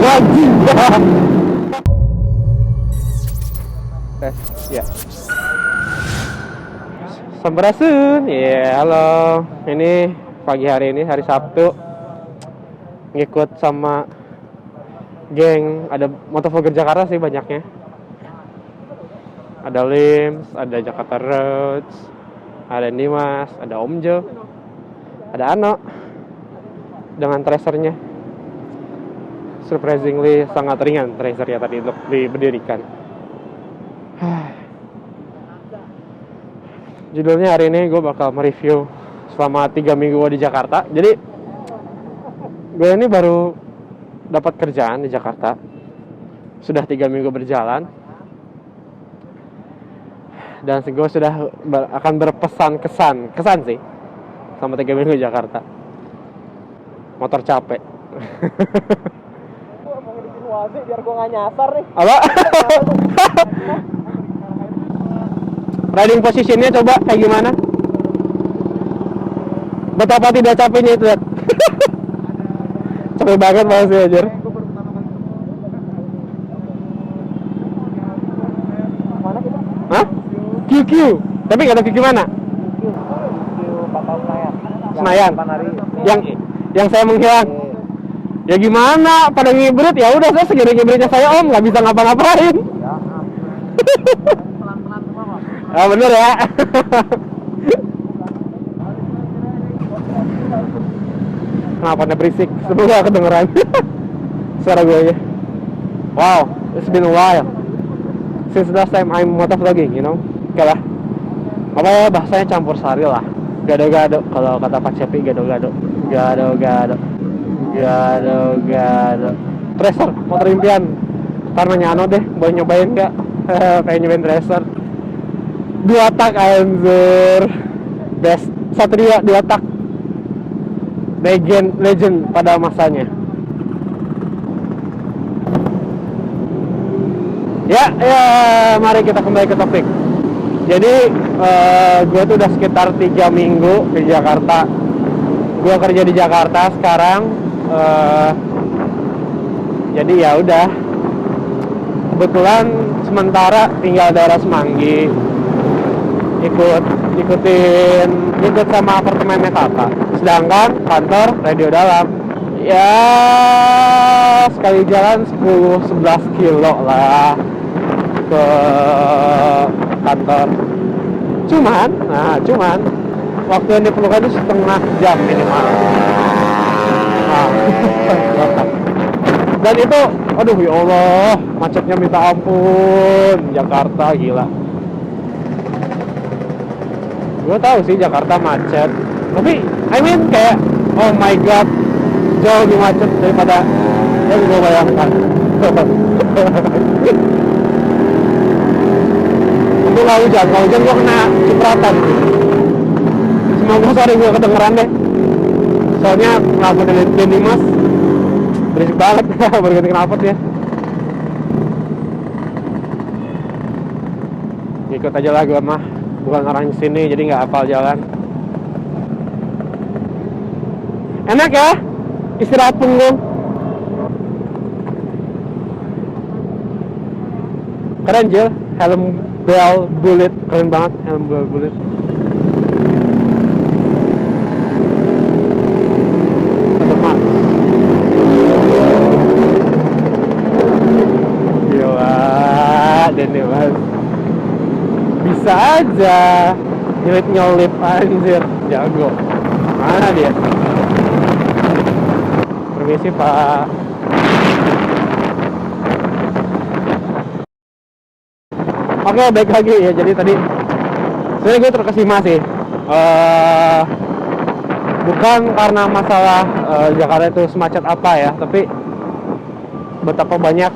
Wajib. Tes, ya. Sampurasun, ya halo. Ini pagi hari ini, hari Sabtu. Ngikut sama geng, ada motovlogger Jakarta sih banyaknya. Ada Lims, ada Jakarta Roads, ada Dimas, ada Om Jo, ada Ano dengan tracernya. Surprisingly sangat ringan tracernya tadi untuk diberdirikan. Judulnya hari ini gue bakal mereview selama 3 minggu gue di Jakarta. Jadi gue ini baru dapat kerjaan di Jakarta. Sudah 3 minggu berjalan. Dan gue sudah akan berpesan kesan sih selama 3 minggu di Jakarta. Motor capek. Gue mau ngedikin wazi biar gue gak nyasar nih. Apa? Riding positionnya coba kayak gimana? Betapa tidak capeknya itu, lihat. Capek banget masih aja. Mana kita? Hah? QQ. Tapi nggak ada QQ mana? Patau Senayan. Panari. Yang saya menghilang. Ya gimana? Pada ngibrit ya udah, saya segini ngibritnya saya om, nggak bisa ngapa-ngapain. Ya. Pelan-pelan semua kok. Ah bener ya. Kenapa anda berisik? Semoga kedengeran suara gue ya. Wow, it's been a while since last time I'm motovlogging, you know. Oke lah. Apa ya, bahasanya campur sari lah. Gado-gado, kalau kata Pak Cepi, gado-gado. Gado-gado. Gado-gado. Tracer, motor impian. Ntar nanya Ano deh, boleh nyobain nggak? Pengen nyobain Tracer. 2 tak anjir. Best Satria 2 tak. Legend pada masanya. Ya, mari kita kembali ke topik. Jadi gue tuh udah sekitar 3 minggu di Jakarta. Gue kerja di Jakarta sekarang. Jadi ya udah. Kebetulan sementara tinggal daerah Semanggi. Ikut sama apartemennya kakak. Sedangkan kantor radio dalam. Ya sekali jalan 10-11 kilo lah ke kantor. Cuman waktu yang diperlukan itu setengah jam minimal. Dan itu, aduh ya Allah, macetnya minta ampun. Jakarta gila. Gue tahu sih Jakarta macet, tapi I mean kayak oh my god, jauh lebih macet daripada yang gue bayangkan. Untuk nggak hujan gue kena cipratan. Semoga sorry gue kedengeran deh. Soalnya knalpot dari Dimas berisik banget. Baru ganti knalpot ya. Ikut aja lah gue mah. Bukan orang sini, jadi nggak hafal jalan. Enak ya? Istirahat punggung. Keren Jil, helm bell bullet, keren banget helm bell bullet. Gila, Denny mas. Bisa aja nyelip anjir, jago. Mana dia? Permisi Pak. Oke, baik lagi ya. Jadi tadi sebenarnya gue terkesima sih. Bukan karena masalah Jakarta itu semacet apa ya, tapi betapa banyak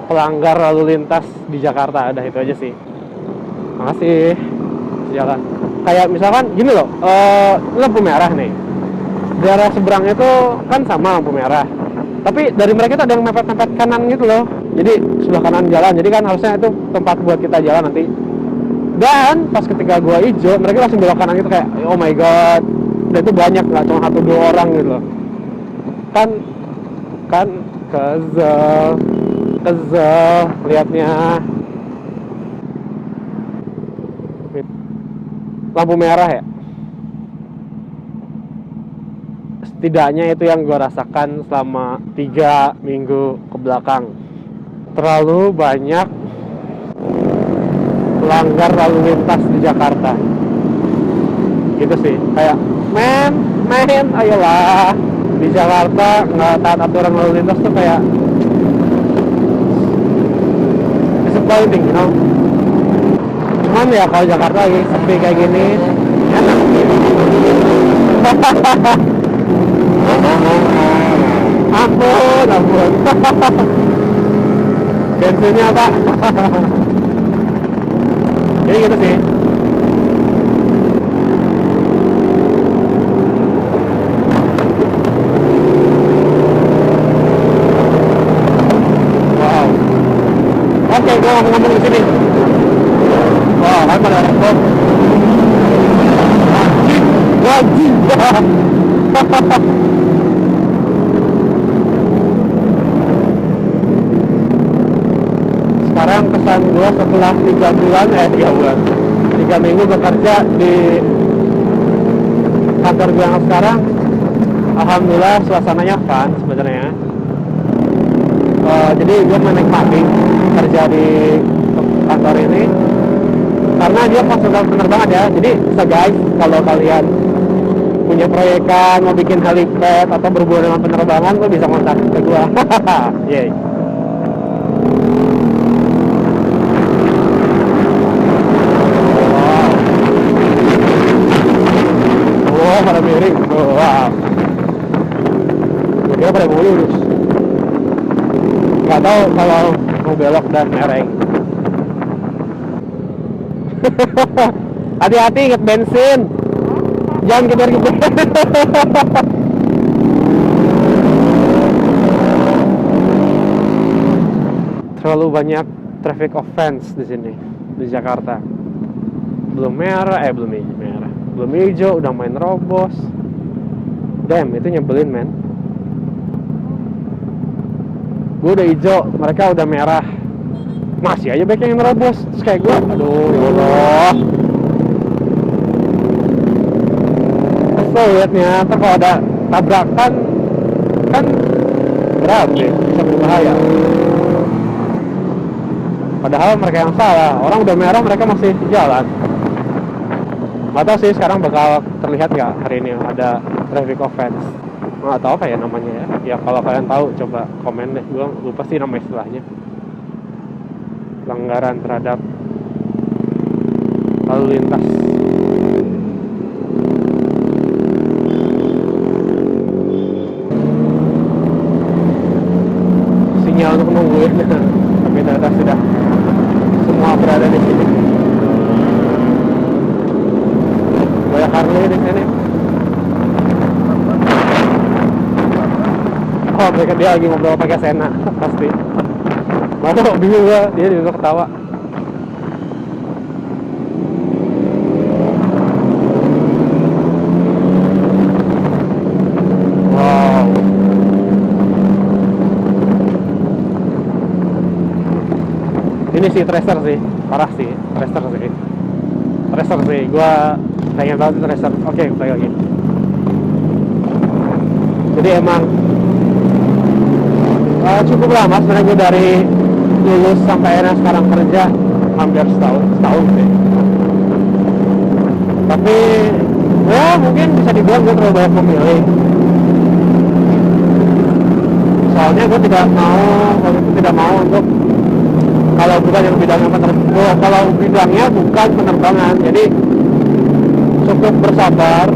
pelanggar lalu lintas di Jakarta. Ada itu aja sih. Makasih. Jalan. Kayak misalkan gini loh, lampu merah nih. Daerah seberang itu kan sama lampu merah. Tapi dari mereka itu ada yang mepet-mepet kanan gitu loh. Jadi sebelah kanan jalan. Jadi kan harusnya itu tempat buat kita jalan nanti. Dan pas ketika gua hijau, mereka langsung belok kanan gitu kayak oh my god. dan itu banyak, nggak cuma satu dua orang gitu loh. Kan kesel liatnya. Lampu merah ya, setidaknya itu yang gue rasakan selama 3 minggu ke belakang. Terlalu banyak pelanggar lalu lintas di Jakarta gitu sih. Kayak men ayolah, di Jakarta nggak taat aturan lalu lintas tuh kayak disappointing, you know. Cuman ya kalau Jakarta lagi sepi kayak gini enak gitu. ampun bensinnya pak. Jadi gitu sih. Wow. Oke, gue ngomong di sini. Wow, kan pada rekod. Wajib. Sekarang kesan gue setelah 3 minggu bekerja di kantor gue yang sekarang, alhamdulillah suasananya fun sebenarnya. Jadi gue menikmati kerja di kantor ini karena dia konsultan penerbangan ya. Jadi bisa guys, kalau kalian punya proyekan mau bikin helipad atau berhubungan dengan penerbangan, lo bisa kontak ke gue. Yeay. Wow, pada miring. Wow. Gue kira pada mau lurus. Gak tahu kalau mau belok dan mereng. Hati-hati, inget bensin. Jangan geber-geber. Terlalu banyak traffic offense di sini, di Jakarta. Belum hijau, udah main robos. Damn, itu nyebelin men. Gue udah hijau, mereka udah merah, masih aja banyak yang nerobos. Terus kayak gue, aduh ya Allah, kesel liatnya. Ntar kalau ada tabrakan kan berat deh, bisa berbahaya. Padahal mereka yang salah, orang udah merah mereka masih jalan. Gak tau sih sekarang bakal terlihat nggak hari ini ada traffic offense. Nggak tahu apa ya namanya ya. Ya kalau kalian tahu coba komen deh. Gue lupa sih nama istilahnya. Pelanggaran terhadap lalu lintas. Sinyal untuk nungguin. Tapi ternyata sudah semua berada di sini. Banyak Harley di sini. Oh, mereka dia lagi ngobrol pakai Sena pasti. Mana bingung gua, dia juga ketawa. Wow. Ini sih tracer sih, parah sih, tracer sih. Gua pengen banget tracer. Oke, balik lagi. Jadi emang cukup lama sebenarnya gue dari lulus sampai akhirnya sekarang kerja hampir setahun sih. Tapi ya mungkin bisa dibilang gue terlalu banyak memilih. Soalnya gue tidak mau untuk kalau bidangnya bukan penerbangan. Jadi cukup bersabar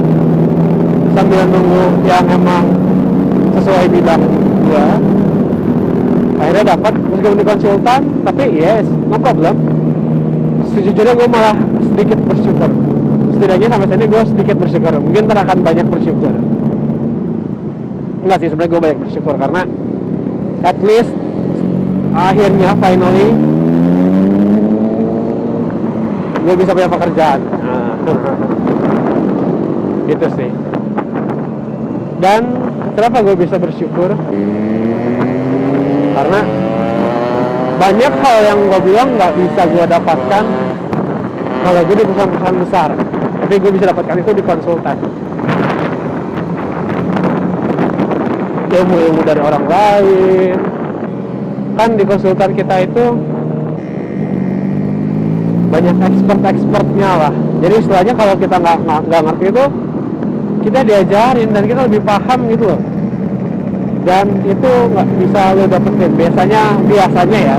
sambil nunggu yang emang sesuai bidang gue. Akhirnya dapat meskipun di konsultan, tapi yes, no problem. Sejujurnya gue malah sedikit bersyukur. Setidaknya sampai sini gue sedikit bersyukur. Mungkin ntar akan banyak bersyukur. Enggak sih, sebenarnya gue banyak bersyukur karena at least akhirnya finally gue bisa punya pekerjaan. Gitu sih. Dan kenapa gue bisa bersyukur? Karena banyak hal yang gue bilang nggak bisa gue dapatkan kalau gue di perusahaan-perusahaan besar, tapi gue bisa dapatkan itu di konsultan. Ilmu-ilmu dari orang lain, kan di konsultan kita itu banyak expert-expertnya lah. Jadi istilahnya kalau kita nggak ngerti itu, kita diajarin dan kita lebih paham gitu loh. Dan itu nggak bisa lo dapetin. Biasanya ya,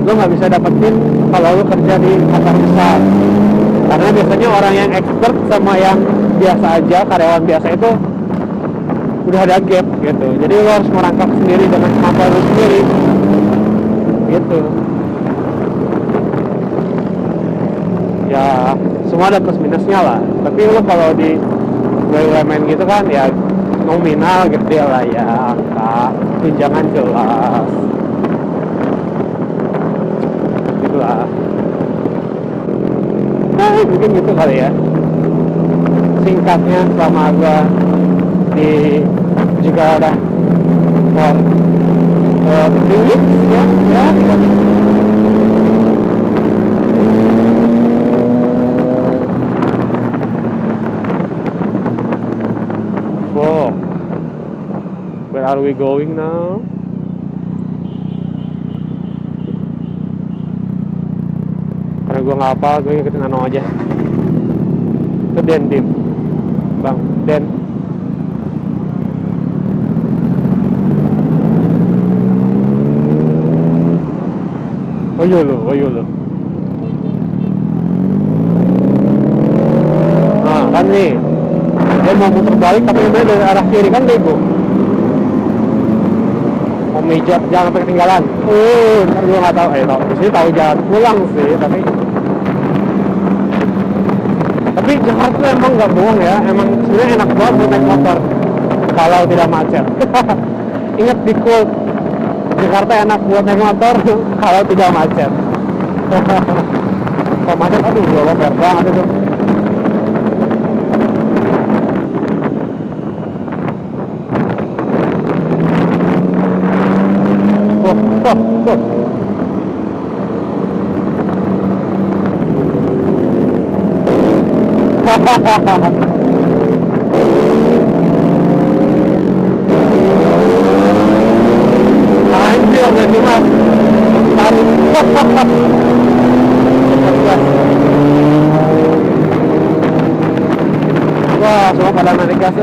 lo nggak bisa dapetin kalau lo kerja di kantor besar. Karena biasanya orang yang expert sama yang biasa aja, karyawan biasa itu udah ada gap gitu. Jadi lo harus merangkak sendiri dengan kemampuan lo sendiri gitu. Ya semua ada plus minusnya lah, tapi lo kalau di BUMN gitu kan ya nominal gede lah ya, angka tunjangan jelas gitu lah. Nah mungkin gitu kali ya singkatnya selama gua di juga ada for 3 weeks ya 3 weeks. Where are we going now? Karena gue nggak apa, gue ikutin Ano aja. Ke Dendim, Bang Den. Oh iya lo. Nah kan nih, dia mau muter balik tapi dia dari arah kiri kan bego. Mau mijat jangan sampai ketinggalan. Ntar gue nggak tahu. Di sini tahu jalan pulang sih, tapi Jakarta tuh emang nggak bohong ya. Emang sebenarnya enak banget buat naik motor kalau tidak macet. Ingat di quote, Jakarta enak buat naik motor kalau tidak macet. Kalau macet, aduh, gue loper banget itu. Anjir, berarti mas tarik. Wah, semua pada narik gas.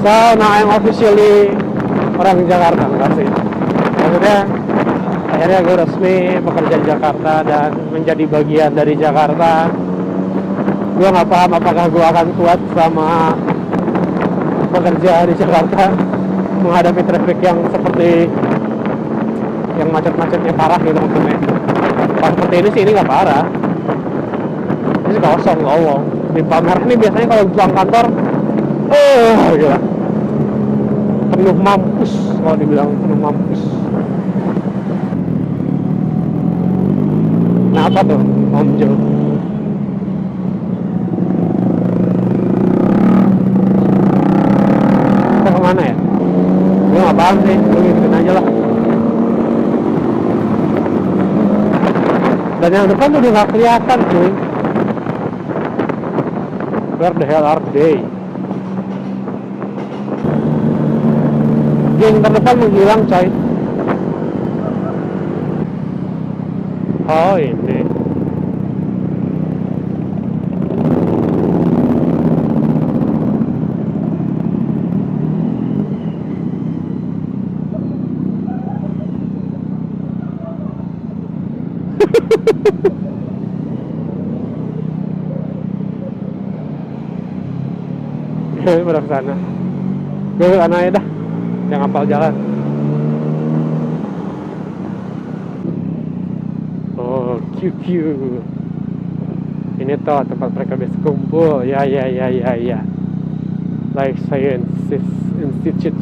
So, now I'm officially orang Jakarta, enggak sih? Maksudnya akhirnya gue resmi bekerja di Jakarta dan menjadi bagian dari Jakarta. Gue nggak paham apakah gue akan kuat sama bekerja di Jakarta menghadapi traffic yang seperti yang macet-macetnya parah gitu maksudnya. Pas seperti ini sih ini nggak parah, ini sih kosong lowong. Di Palmerah ini biasanya kalau pulang kantor gila penuh mampus, kalau dibilang penuh mampus. Nah apa tuh Om Jo? Kita kemana ya? Gue gak paham sih, gue ngikutin aja lah. Dan yang depan tuh udah gak kelihatan cuy. Where the hell are they? Geng terdepan menghilang coy. Oh ini udah kesana. Gue ke sana aja dah, yang hafal jalan. Oh QQ, ini toh tempat mereka biasa kumpul. Ya Life Sciences Institute.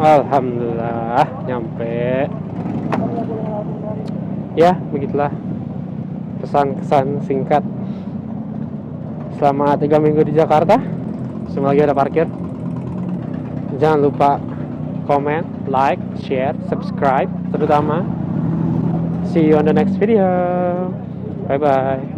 Alhamdulillah nyampe. Ya, begitulah pesan-kesan singkat selama 3 minggu di Jakarta. Semua lagi ada parkir. Jangan lupa comment, like, share, subscribe terutama. See you on the next video. Bye bye.